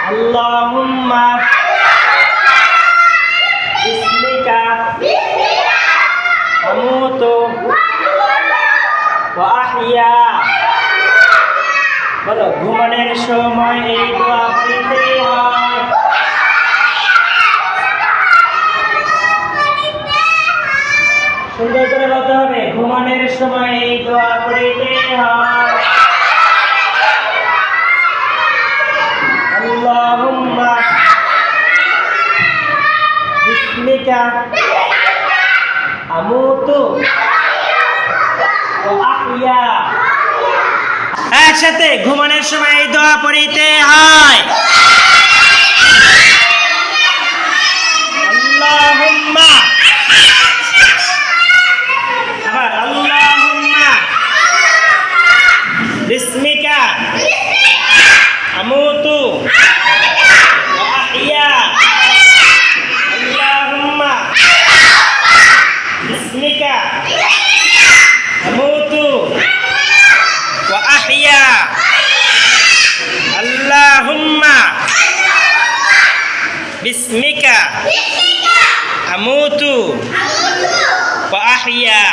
আল্লাহুম্মা বিসমিকা আমুতু ওয়া আহইয়া। বলো, ঘুমানোর সময় এই দোয়া পড়তে হয়। সুন্দর করে বলতে হবে, ঘুমানোর সময় এই দোয়া পড়তে হয়। আল্লাহুম্মা বিসমিকা আমুতু ওয়া আহইয়া। একসাথে ঘুমানোর সময় এই দোয়া পড়তে হয়। আল্লাহুম্মা, আবার আল্লাহুম্মা বিসমিকা আমুতু ওয়া আহইয়া। আল্লাহুম্মা বিসমিকা আমুতু ওয়া আহইয়া। আল্লাহুম্মা বিসমিকা আমুতু ওয়া আহইয়া।